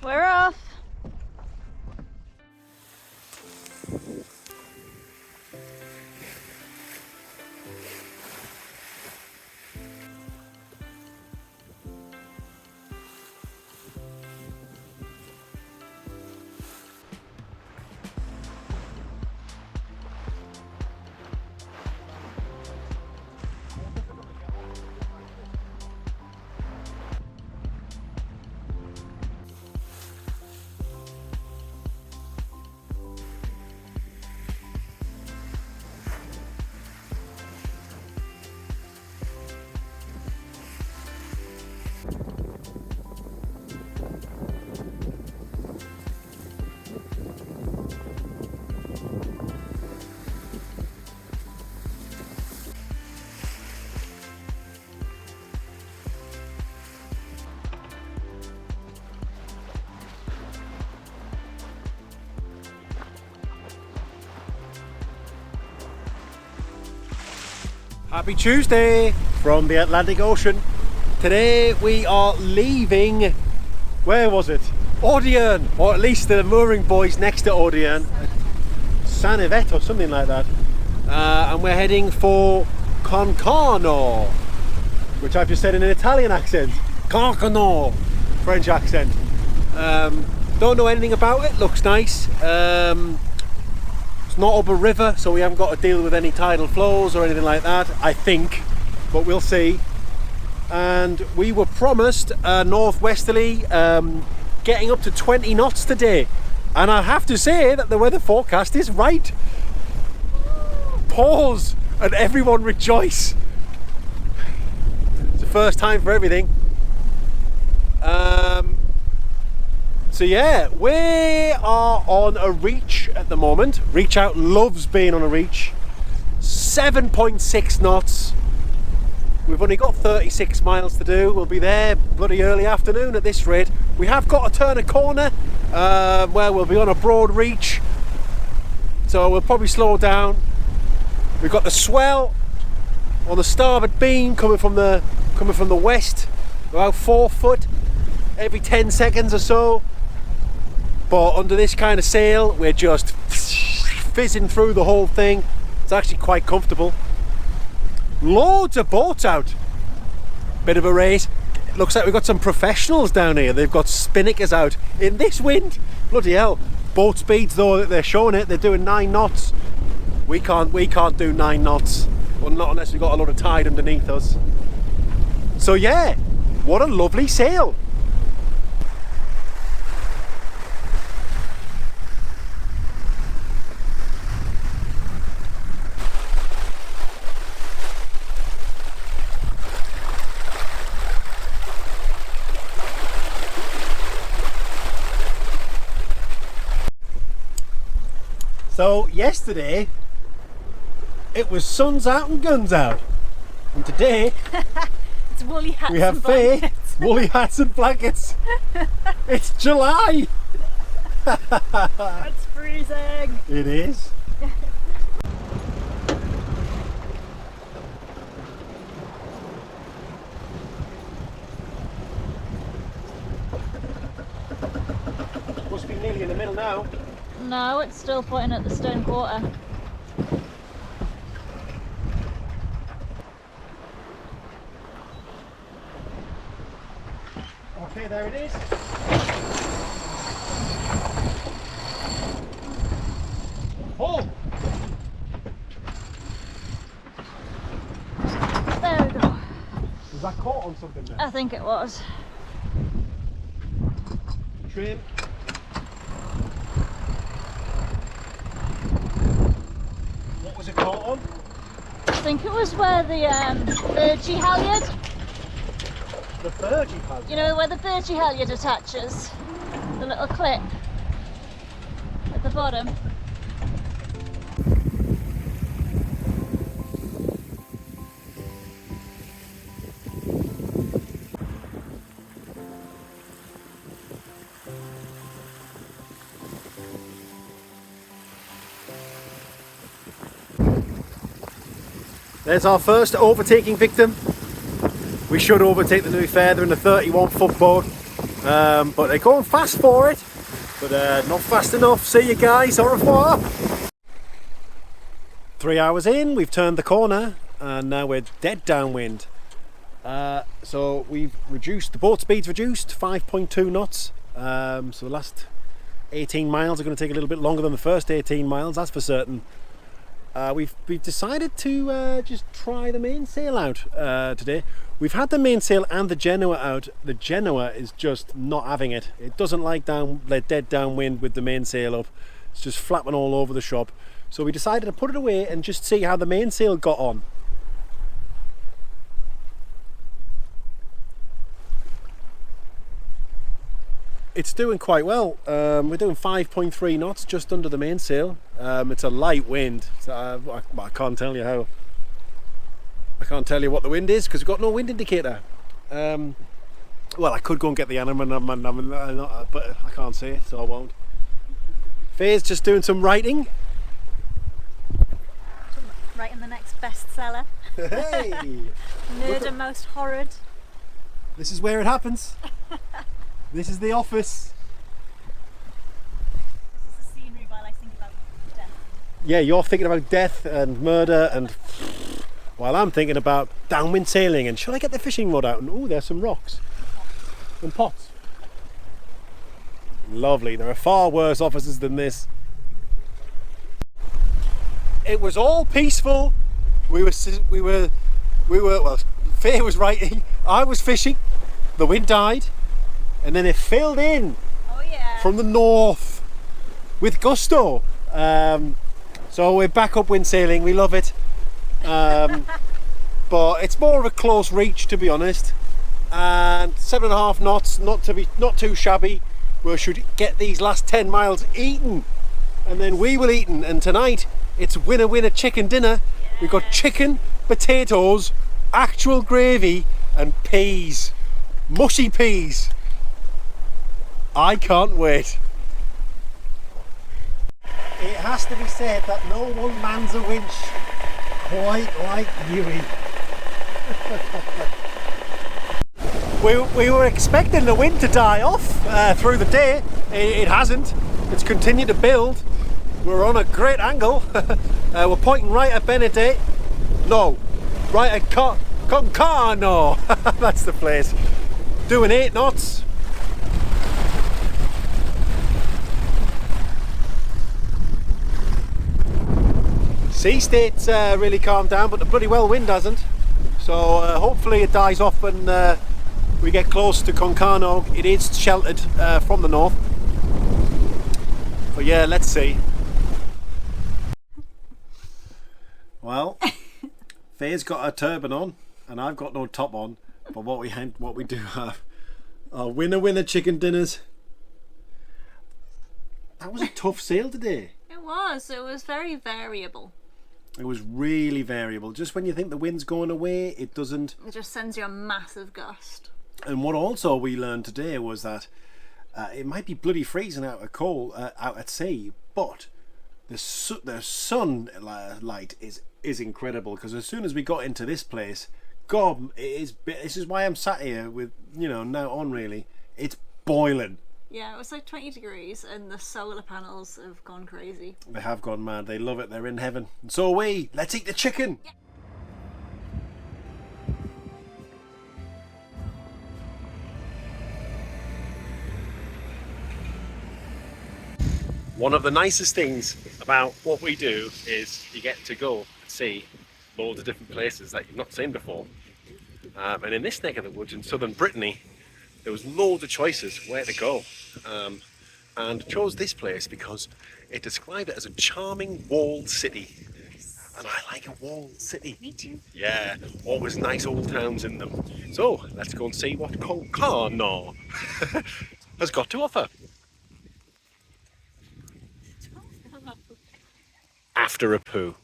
We're off. Happy Tuesday from the Atlantic Ocean. Today we are leaving, where was it? Audierne, or at least the mooring buoys next to Audierne. San Yvette or something like that. And we're heading for Concarneau, which I've just said in an Italian accent. Concarneau, French accent. Don't know anything about it, looks nice. It's not up a river, so we haven't got to deal with any tidal flows or anything like that, I think, but we'll see. And we were promised a northwesterly getting up to 20 knots today, and I have to say that the weather forecast is right. Pause and everyone rejoice. It's the first time for everything. So yeah, we are on a reach at the moment. Reach Out loves being on a reach. 7.6 knots. We've only got 36 miles to do. We'll be there bloody early afternoon at this rate. We have got to turn a corner where we'll be on a broad reach. So we'll probably slow down. We've got the swell on the starboard beam coming from the west, about 4 foot every 10 seconds or so. But under this kind of sail, we're just fizzing through the whole thing. It's actually quite comfortable. Loads of boats out. Bit of a race. Looks like we've got some professionals down here. They've got spinnakers out in this wind. Bloody hell. Boat speeds though, they're showing it. They're doing 9 knots. We can't do 9 knots. Well, not unless we've got a lot of tide underneath us. So yeah, what a lovely sail. So yesterday it was suns out and guns out, and today It's woolly hats we have and Faye, blankets. woolly hats and blankets. It's July. It's freezing. It is. Must be nearly in the middle now. No, it's still pointing at the stone quarter. Okay, there it is. Oh! There we go. Was that caught on something there? I think it was. Trim. What was it caught on? I think it was where the birchie halyard. The birchie halyard? You know where the birchie halyard attaches? The little clip at the bottom. There's our first overtaking victim. We should overtake them, to be fair. They're in a 31 foot boat. but they're going fast for it, but not fast enough. See you guys, au revoir. 3 hours in, we've turned the corner and now we're dead downwind. So we've reduced, the boat speed's reduced 5.2 knots. So the last 18 miles are going to take a little bit longer than the first 18 miles, that's for certain. We've decided to just try the mainsail out today. We've had the mainsail and the Genoa out. The Genoa is just not having it. It doesn't like dead downwind with the mainsail up. It's just flapping all over the shop. So we decided to put it away and just see how the mainsail got on. It's doing quite well. We're doing 5.3 knots just under the mainsail. It's a light wind. So I can't tell you how. I can't tell you what the wind is because we've got no wind indicator. Well, I could go and get the animal, but I can't see it, so I won't. Faye's just doing some writing. Writing the next bestseller. Hey! Murder Most Horrid. This is where it happens. This is the office. This is the scenery while I think about death. Yeah, you're thinking about death and murder, and while I'm thinking about downwind sailing and should I get the fishing rod out? And oh, there's some rocks and pots. Lovely. There are far worse offices than this. It was all peaceful. We were well, Faye was writing, I was fishing, the wind died, and then it filled in from the north with gusto. So we're back up wind sailing, we love it. But it's more of a close reach, to be honest. And 7.5 knots, not too shabby. We should get these last 10 miles eaten, and then we will eat. And tonight it's winner chicken dinner. Yeah. We've got chicken, potatoes, actual gravy, and peas, mushy peas. I can't wait. It has to be said that no one mans a winch quite like Yui. We were expecting the wind to die off through the day. It hasn't. It's continued to build. We're on a great angle. We're pointing right at Benedict. No, right at Concarneau. That's the place. Doing 8 knots. Sea state's really calmed down, but the bloody well wind hasn't. So hopefully it dies off when we get close to Concarneau. It is sheltered from the north. But yeah, let's see. Well, Faye's got a turban on and I've got no top on. But what we do have are winner chicken dinners. That was a tough sail today. It was very variable. It was really variable. Just when you think the wind's going away, it doesn't. It just sends you a massive gust. And what also we learned today was that it might be bloody freezing out at sea, but the sun light is incredible, because as soon as we got into this place, God, this is why I'm sat here with, now on really, it's boiling. Yeah, it was like 20 degrees and the solar panels have gone crazy. They have gone mad. They love it. They're in heaven. And so are we. Let's eat the chicken. Yeah. One of the nicest things about what we do is you get to go and see loads of different places that you've not seen before. And in this neck of the woods in southern Brittany, there was loads of choices where to go, and chose this place because it described it as a charming walled city, and I like a walled city. Me too. Yeah, always nice old towns in them. So let's go and see what Concarneau has got to offer. After a poo.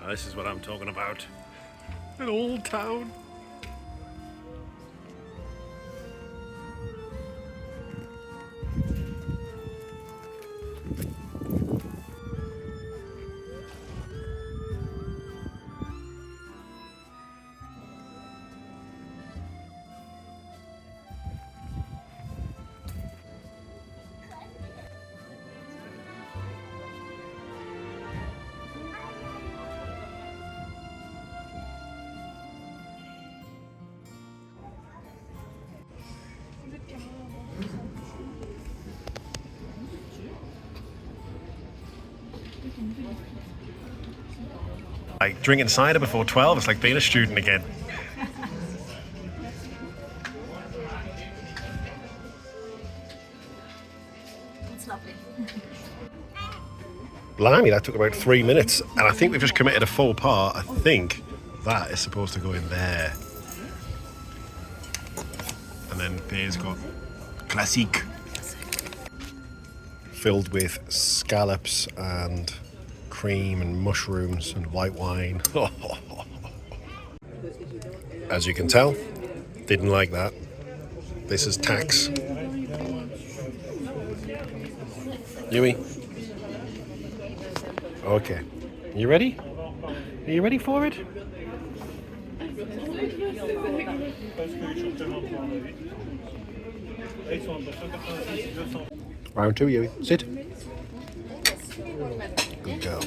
This is what I'm talking about. An old town. Like drinking cider before 12, it's like being a student again. It's lovely. Blimey, that took about 3 minutes, and I think we've just committed a faux pas. I think that is supposed to go in there. And then Faye's got classique. Filled with scallops and cream and mushrooms and white wine. As you can tell, didn't like that. This is tax. Yui? Okay. You ready? Are you ready for it? Round 2, Yui. Sit. Good girl.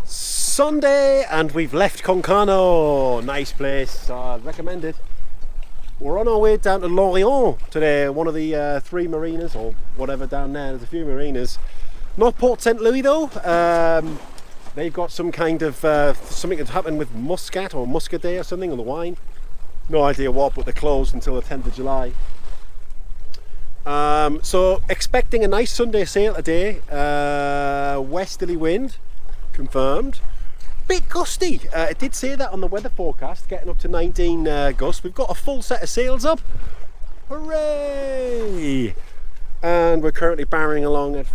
Sunday, and we've left Concarneau. Nice place. Recommend it. We're on our way down to Lorient today. One of the 3 marinas, or whatever down there. There's a few marinas. Not Port St. Louis though. They've got some kind of something that's happened with Muscat or Muscadet or something on the wine. No idea what, but they're closed until the 10th of July. So expecting a nice Sunday sail today. Westerly wind, confirmed. Bit gusty. It did say that on the weather forecast, getting up to 19 gusts. We've got a full set of sails up. Hooray! And we're currently barreling along at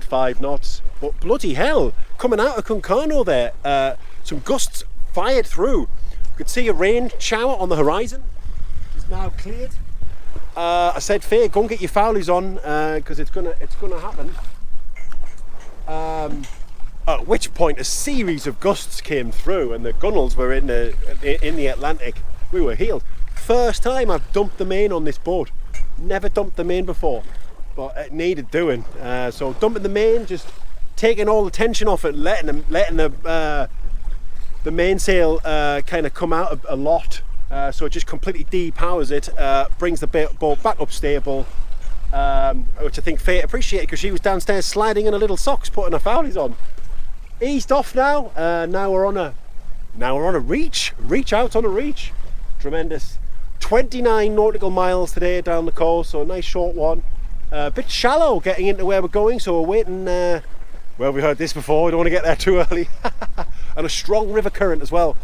5 knots. But bloody hell, coming out of Concarneau there, some gusts fired through. You could see a rain shower on the horizon. It's now cleared. I said, Faye, go and get your foulies on because it's gonna happen. At which point a series of gusts came through and the gunnels were in the Atlantic. We were healed. First time I've dumped the main on this boat. Never dumped the main before, but it needed doing. So dumping the main, just taking all the tension off it, letting the mainsail kind of come out a lot. So it just completely depowers it, brings the boat back up stable, which I think Faye appreciated because she was downstairs sliding in her little socks, putting her foulies on. Eased off now. Now we're on a reach out on a reach. Tremendous. 29 nautical miles today down the coast, so a nice short one. A bit shallow getting into where we're going, so we're waiting. Well, we heard this before. We don't want to get there too early, and a strong river current as well.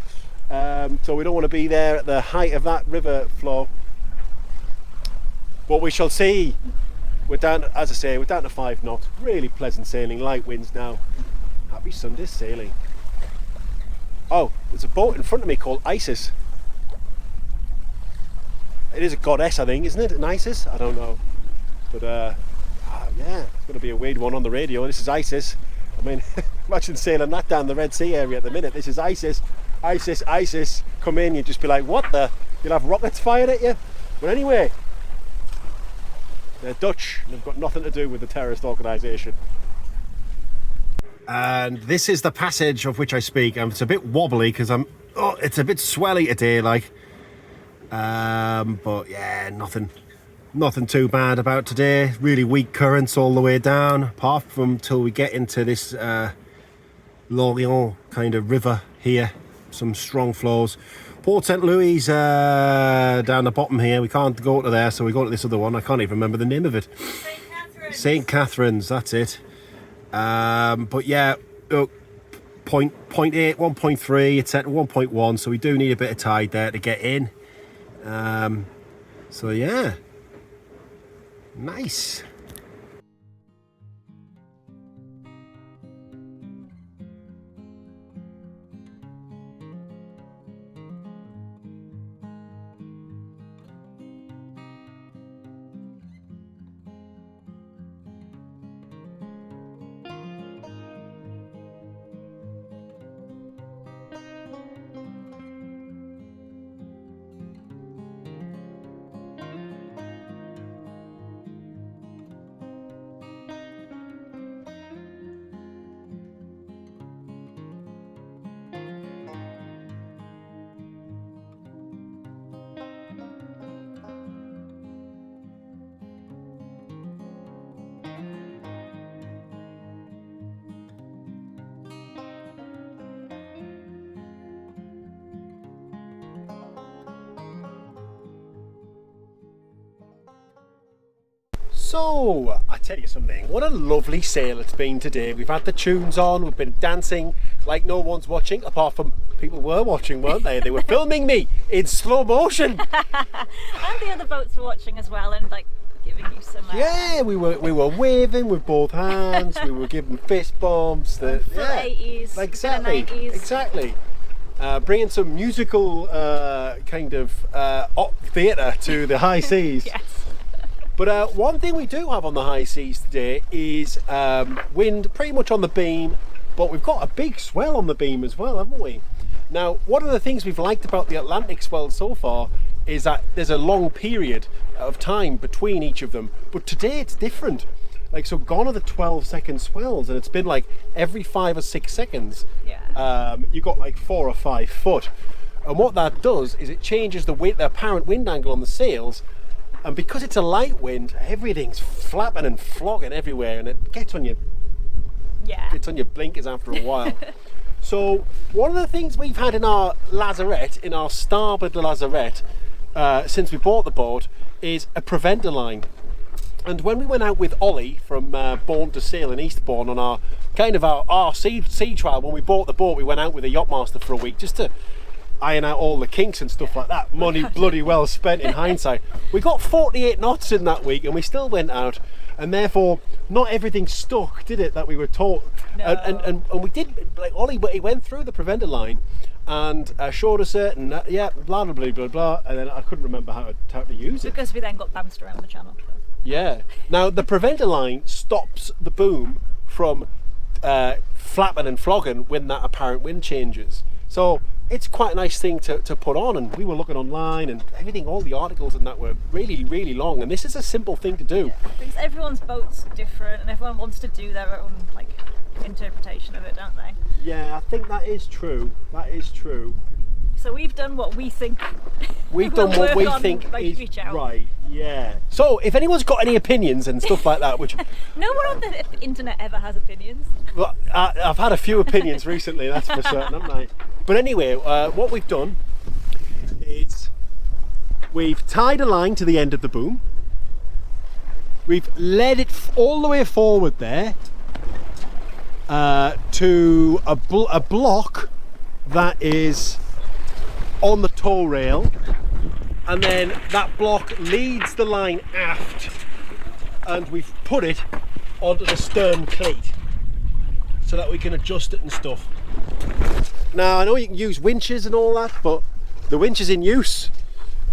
So we don't want to be there at the height of that river flow. But we shall see. We're down, as I say, we're down to 5 knots. Really pleasant sailing, light winds now. Happy Sunday sailing. Oh, there's a boat in front of me called Isis. It is a goddess, I think, isn't it? An Isis? I don't know. But yeah, it's going to be a weird one on the radio. This is Isis. I mean, imagine sailing that down the Red Sea area at the minute. This is Isis. Isis, Isis. Come in, you'd just be like, what the? You'll have rockets fired at you. But anyway, they're Dutch. They've got nothing to do with the terrorist organisation. And this is the passage of which I speak. It's a bit wobbly because it's a bit swelly today, like. But yeah, nothing too bad about today. Really weak currents all the way down, apart from till we get into this Lorient kind of river here. Some strong flows. Port St. Louis down the bottom here. We can't go to there, so we go to this other one. I can't even remember the name of it. St. Catherine's, that's it. But yeah, 0.8, 1.3, it's at 1.1, so we do need a bit of tide there to get in. So yeah, nice. So, I tell you something, what a lovely sail it's been today. We've had the tunes on, we've been dancing like no one's watching, apart from people were watching, weren't they? They were filming me in slow motion. And the other boats were watching as well and like giving you some... Yeah, we were waving with both hands, we were giving fist bumps. Full 80s, exactly, 90s. Exactly. Bringing some musical kind of theatre to the high seas. Yes. But one thing we do have on the high seas today is wind pretty much on the beam, but we've got a big swell on the beam as well, haven't we? Now, one of the things we've liked about the Atlantic swell so far is that there's a long period of time between each of them, but today it's different. Like, so gone are the 12-second swells, and it's been like every 5 or 6 seconds. Yeah. You got like 4 or 5 foot, and what that does is it changes the apparent wind angle on the sails. And because it's a light wind, everything's flapping and flogging everywhere, and it gets on your blinkers after a while. So one of the things we've had in our lazarette, in our starboard lazarette, since we bought the boat, is a preventer line. And when we went out with Ollie from Bourne to Sail in Eastbourne on our sea trial, when we bought the boat, we went out with a yachtmaster for a week just to iron out all the kinks and stuff like that. Money bloody well spent in hindsight. We got 48 knots in that week and we still went out, and therefore not everything stuck, did it, that we were taught. No. And we did, like Ollie, but he went through the preventer line and showed us certain blah blah blah blah blah, and then I couldn't remember how to use it. Because we then got bounced around the channel. Yeah. Now the preventer line stops the boom from flapping and flogging when that apparent wind changes. So it's quite a nice thing to put on, and we were looking online and everything, all the articles and that were really, really long, and this is a simple thing to do. Yeah, because everyone's boat's different and everyone wants to do their own like interpretation of it, don't they? Yeah, I think that is true. That is true. So we've done what we think. We've done what we think is right. Yeah. So if anyone's got any opinions and stuff like that, which no one on the internet ever has opinions. Well, I've had a few opinions recently, that's for certain, haven't I? But anyway, what we've done is we've tied a line to the end of the boom. We've led it all the way forward there to a block that is on the tow rail, and then that block leads the line aft, and we've put it onto the stern cleat so that we can adjust it and stuff. Now I know you can use winches and all that, but the winch is in use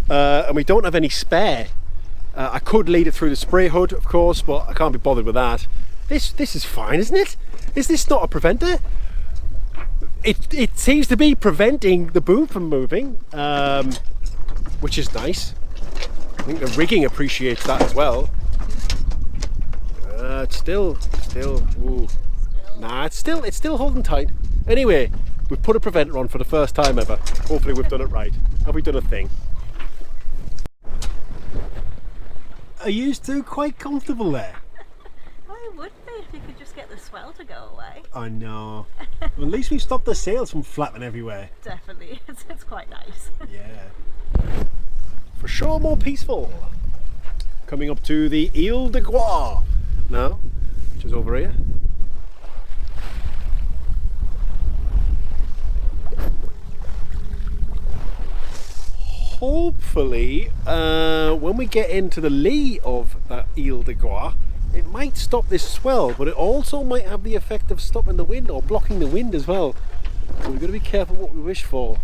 and we don't have any spare. I could lead it through the spray hood, of course, but I can't be bothered with that. This is fine, isn't it? Is this not a preventer? It seems to be preventing the boom from moving, which is nice. I think the rigging appreciates that as well. It's still, ooh. Nah, it's still holding tight. Anyway, we've put a preventer on for the first time ever. Hopefully we've done it right. Have we done a thing? Are you still quite comfortable there? Well, it would be if you could just get the swell to go away. I know. Well, at least we've stopped the sails from flapping everywhere. Definitely, it's quite nice. Yeah. For sure more peaceful. Coming up to the Ile de Groix now, which is over here. Hopefully, when we get into the lee of that Ile de Groix, it might stop this swell, but it also might have the effect of stopping the wind or blocking the wind as well. So we've got to be careful what we wish for.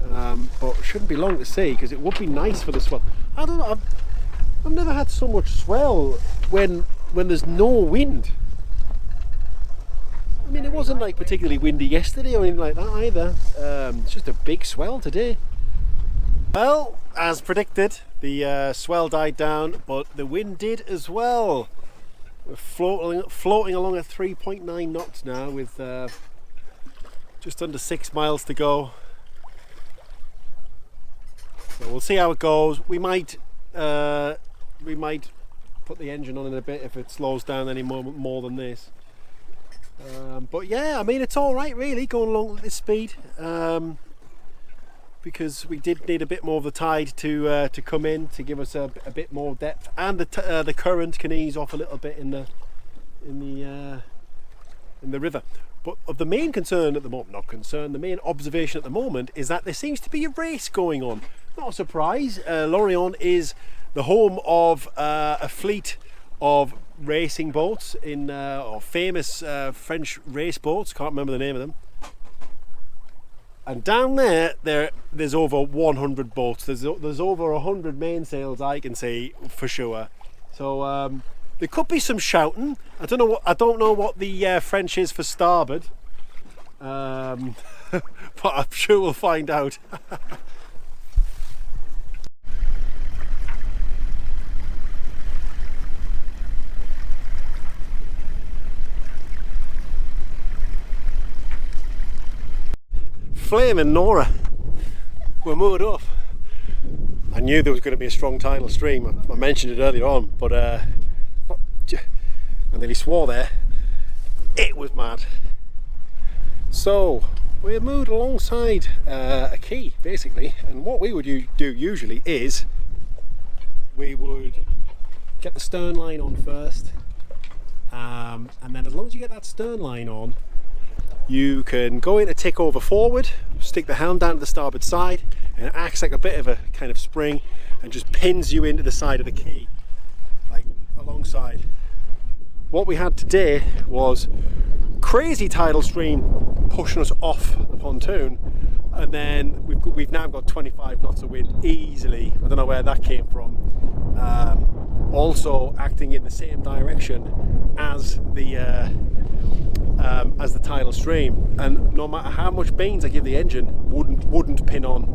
But it shouldn't be long to see, because it would be nice for the swell. I don't know, I've never had so much swell when there's no wind. I mean, it wasn't like particularly windy yesterday or anything like that either. It's just a big swell today. Well, as predicted, the swell died down, but the wind did as well. We're floating along at 3.9 knots now, with just under 6 miles to go. So we'll see how it goes. We might put the engine on in a bit if it slows down any more than this. But yeah, I mean, it's all right really going along at this speed. because we did need a bit more of the tide to come in to give us a bit more depth, and the current can ease off a little bit in the river. But the main concern at the moment, the main observation at the moment is that there seems to be a race going on. Not a surprise. Lorient is the home of a fleet of racing boats or famous French race boats. Can't remember the name of them. And down there's over 100 boats. There's over 100 mainsails I can see for sure. So there could be some shouting. I don't know what the French is for starboard, but I'm sure we'll find out. Flame and Nora were moored up. I knew there was going to be a strong tidal stream. I mentioned it earlier on, but and then he swore there. It was mad. So we're moored alongside a quay basically, and what we would do usually is we would get the stern line on first, and then as long as you get that stern line on, you can go in a tick over forward, stick the helm down to the starboard side, and it acts like a bit of a kind of spring and just pins you into the side of the quay, like alongside. What we had today was crazy tidal stream pushing us off the pontoon, and then we've now got 25 knots of wind easily. I don't know where that came from. Also acting in the same direction as the tidal stream, and no matter how much beans I give the engine, wouldn't pin on.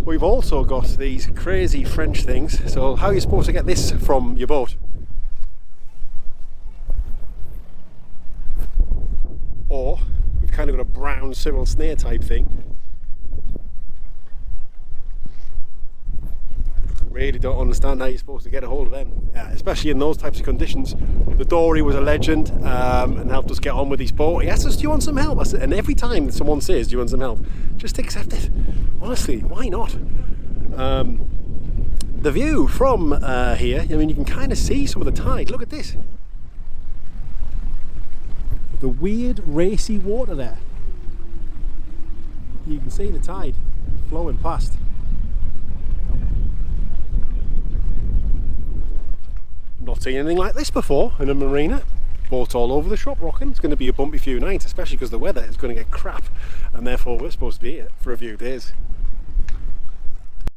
We've also got these crazy French things. So how are you supposed to get this from your boat? Or we've kind of got a brown civil snare type thing. Really don't understand how you're supposed to get a hold of them, especially in those types of conditions. The Dory was a legend and helped us get on with these boats. He asked us, do you want some help? I said, and every time that someone says, do you want some help? Just accept it. Honestly, why not? The view from here, I mean, you can kind of see some of the tide. Look at this. The weird racy water there. You can see the tide flowing past. Not seen anything like this before in a marina. Boats all over the shop rocking. It's going to be a bumpy few nights, especially because the weather is going to get crap, and therefore we're supposed to be here for a few days.